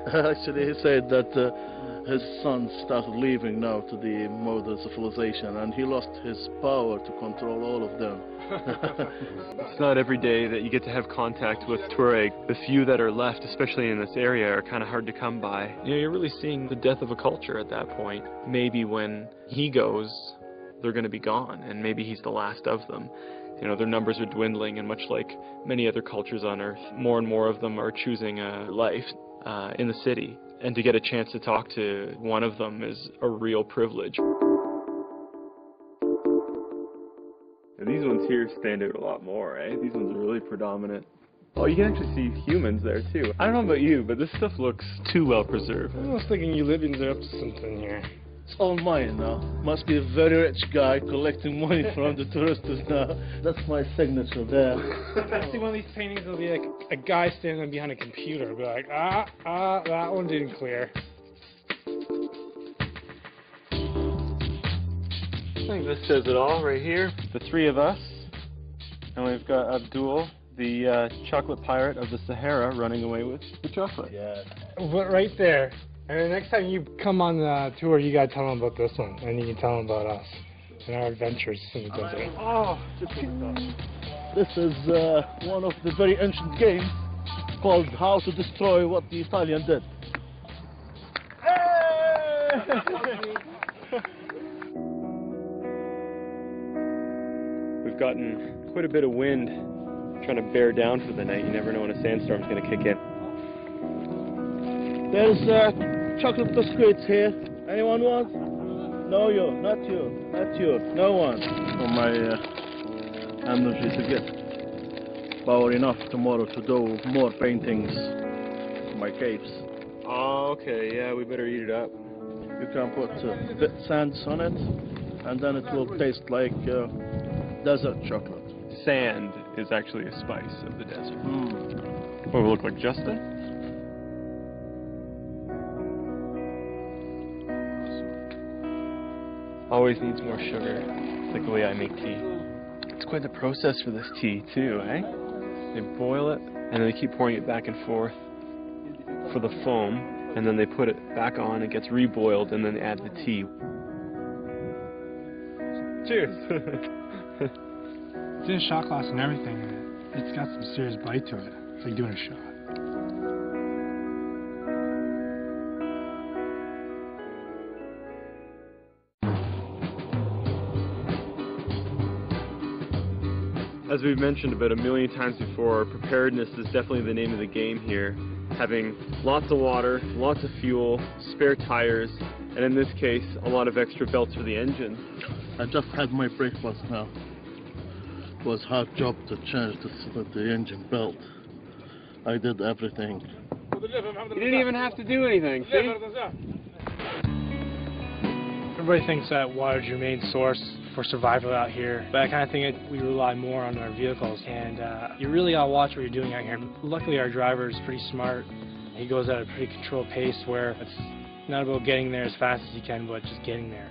Actually, he said that his sons started leaving now to the modern civilization, and he lost his power to control all of them. It's not every day that you get to have contact with Tuareg. The few that are left, especially in this area, are kind of hard to come by. You know, you're really seeing the death of a culture at that point. Maybe when he goes, they're going to be gone, and maybe he's the last of them. You know, their numbers are dwindling, and much like many other cultures on Earth, more and more of them are choosing a life in the city. And to get a chance to talk to one of them is a real privilege. And these ones here stand out a lot more, eh? These ones are really predominant. Oh, you can actually see humans there too. I don't know about you, but this stuff looks too well preserved. I was thinking you Libyans are up to something here. It's all mine now. Must be a very rich guy collecting money from the tourists now. That's my signature there. I see one of these paintings will be like a guy standing behind a computer. Be like, that one didn't clear. I think this says it all right here. The three of us, and we've got Abdul, the chocolate pirate of the Sahara, running away with the chocolate. Yeah. But right there. And the next time you come on the tour, you gotta tell them about this one, and you can tell them about us and our adventures in the desert. Oh, this is one of the very ancient games called How to Destroy What the Italian Did. We've gotten quite a bit of wind trying to bear down for the night. You never know when a sandstorm's going to kick in. There's chocolate biscuits here. Anyone want? No, you. Not you. Not you. No one. For my energy to get power enough tomorrow to do more paintings for my caves. Oh, okay. Yeah, we better eat it up. You can put bit sands on it, and then it will taste like desert chocolate. Sand is actually a spice of the desert. Mm. What, we look like Justin? Always needs more sugar. It's like the way I make tea. It's quite the process for this tea too, eh? They boil it, and then they keep pouring it back and forth for the foam, and then they put it back on, it gets reboiled, and then they add the tea. Cheers! It's in a shot glass and everything. It's got some serious bite to it. It's like doing a shot. As we've mentioned about a million times before, preparedness is definitely the name of the game here. Having lots of water, lots of fuel, spare tires, and in this case, a lot of extra belts for the engine. I just had my breakfast now. It was a hard job to change the engine belt. I did everything. You didn't even have to do anything, see? Everybody thinks that water's your main source for survival out here, but I kind of think we rely more on our vehicles, and you really gotta watch what you're doing out here. Luckily our driver is pretty smart. He goes at a pretty controlled pace where it's not about getting there as fast as you can, but just getting there.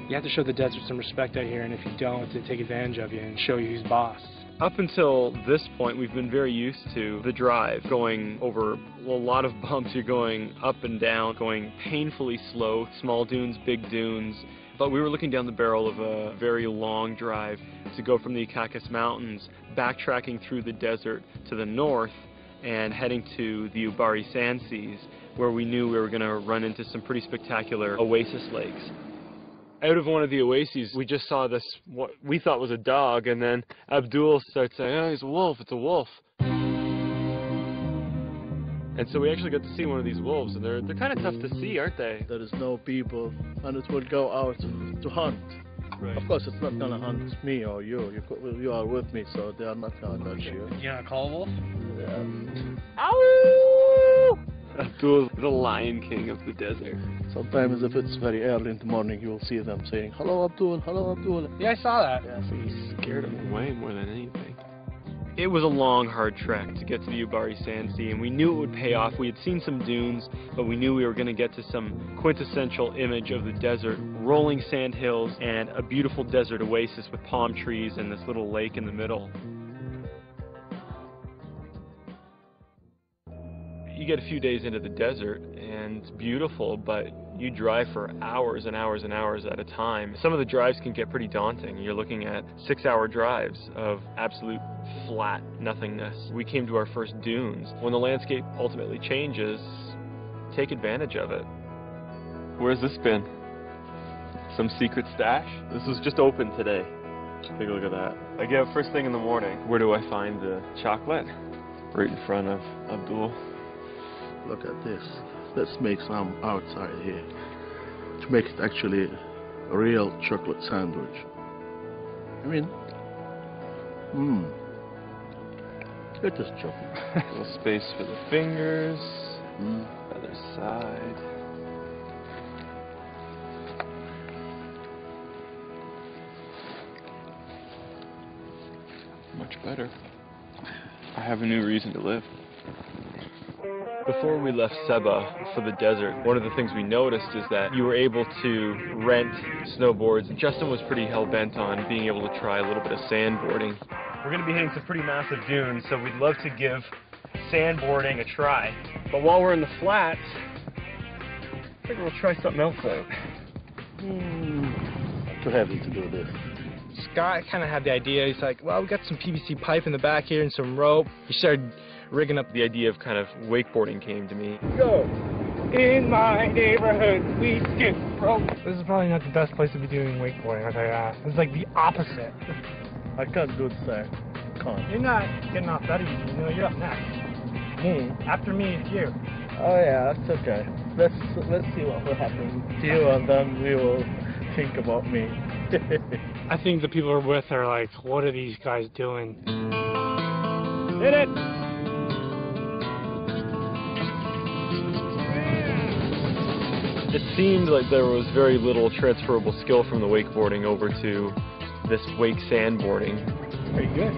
You have to show the desert some respect out here, and if you don't, they take advantage of you and show you who's boss. Up until this point, we've been very used to the drive, going over a lot of bumps. You're going up and down, going painfully slow, small dunes, big dunes. But we were looking down the barrel of a very long drive to go from the Caucasus Mountains, backtracking through the desert to the north and heading to the Ubari Sand Seas, where we knew we were going to run into some pretty spectacular oasis lakes. Out of one of the oases, we just saw this, what we thought was a dog, and then Abdul starts saying, oh, it's a wolf, it's a wolf. And so we actually got to see one of these wolves, and they're kind of tough to see, aren't they? There is no people, and it will go out to hunt. Right. Of course, it's not going to hunt me or you. You are with me, so they are not going to touch you. You gonna call a wolf? Ow! Abdul is the Lion King of the desert. Sometimes if it's very early in the morning, you will see them saying, hello Abdul, hello Abdul. Yeah, I saw that. Yeah, so he scared him away more than anything. It was a long, hard trek to get to the Ubari Sand Sea, and we knew it would pay off. We had seen some dunes, but we knew we were going to get to some quintessential image of the desert, rolling sand hills and a beautiful desert oasis with palm trees and this little lake You get a few days into the desert and it's beautiful, but you drive for hours and hours and hours at a time. Some of the drives can get pretty daunting. You're looking at 6-hour drives of absolute flat nothingness. We came to our first dunes. When the landscape ultimately changes, take advantage of it. Where's this been? Some secret stash? This was just open today. Take a look at that. I get up first thing in the morning. Where do I find the chocolate? Right in front of Abdul. Look at this. Let's make some outside here to make it actually a real chocolate sandwich. I mean, it is chocolate. A little space for the fingers. Other side. Much better. I have a new reason to live. Before we left Seba for the desert, one of the things we noticed is that you were able to rent snowboards. Justin was pretty hell-bent on being able to try a little bit of sandboarding. We're going to be hitting some pretty massive dunes, so we'd love to give sandboarding a try. But while we're in the flats, I think we'll try something else out. Too heavy to do this. Scott kind of had the idea. He's like, well, we got some PVC pipe in the back here and some rope. He started rigging up. The idea of kind of wakeboarding came to me. Go! In my neighborhood, we skip rope. This is probably not the best place to be doing wakeboarding, I'll tell you that. This is like the opposite. I can't do it, sir. Can't. You're not getting off that easy. You know, you're up next. Me? After me, it's you. Oh yeah, that's okay. Let's see what will happen to you, and then we will think about me. I think the people we're with are like, what are these guys doing? Hit it! It seemed like there was very little transferable skill from the wakeboarding over to this wake sandboarding. Pretty good.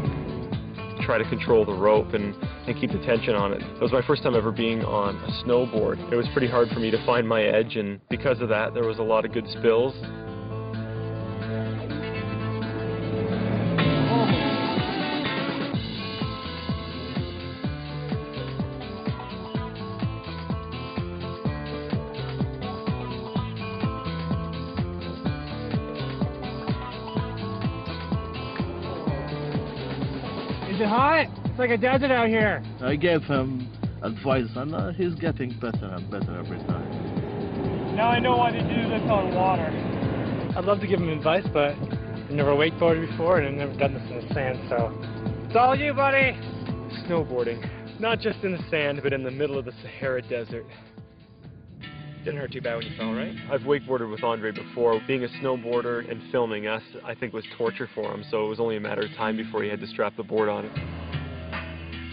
Try to control the rope and keep the tension on it. It was my first time ever being on a snowboard. It was pretty hard for me to find my edge, and because of that there was a lot of good spills. Is it hot? It's like a desert out here. I gave him advice, and he's getting better and better every time. Now I know why they do this on water. I'd love to give him advice, but I've never wakeboarded before and I've never done this in the sand, so it's all you, buddy. Snowboarding, not just in the sand, but in the middle of the Sahara Desert. Didn't hurt too bad when you fell, right? I've wakeboarded with Andre before. Being a snowboarder and filming us, I think, was torture for him, so it was only a matter of time before he had to strap the board on it.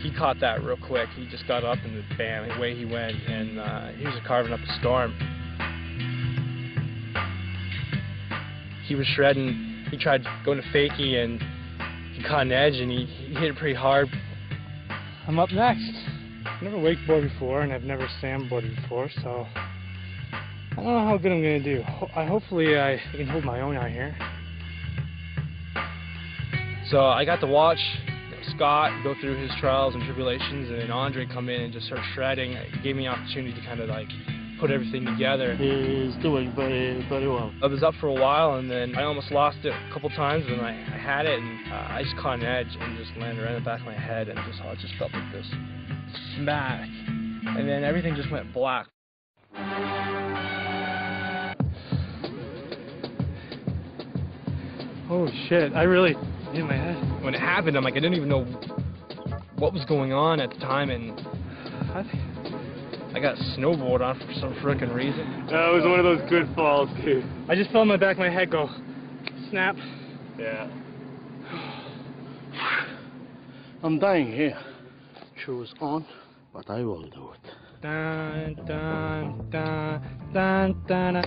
He caught that real quick. He just got up and bam, away he went, and he was carving up a storm. He was shredding. He tried going to fakie and he caught an edge and he hit it pretty hard. I'm up next. I've never wakeboarded before and I've never sandboarded before, so I don't know how good I'm going to do. Hopefully I can hold my own out here. So I got to watch Scott go through his trials and tribulations, and then Andre come in and just start shredding. It gave me an opportunity to kind of like put everything together. He's doing very, very well. I was up for a while, and then I almost lost it a couple times, and I had it, and I just caught an edge and just landed right in the back of my head, and it just felt like this smack, and then everything just went black. Oh shit, I really hit my head. When it happened, I'm like, I didn't even know what was going on at the time, and I got a snowboard on for some frickin' reason. That was one of those good falls, dude. I just felt my back of my head go snap. Yeah. I'm dying here. Shoes on, but I will do it. Dun, dun, dun, dun, dun, dun.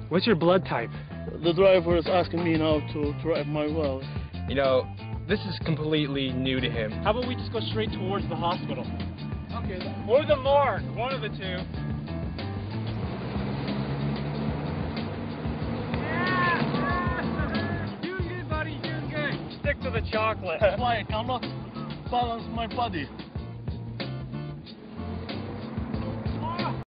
What's your blood type? The driver is asking me now to drive my well. You know, this is completely new to him. How about we just go straight towards the hospital? Okay. Or the morgue, one of the two. Yeah! Doing good, buddy, doing good. Stick to the chocolate. Like, I'm not balancing my body.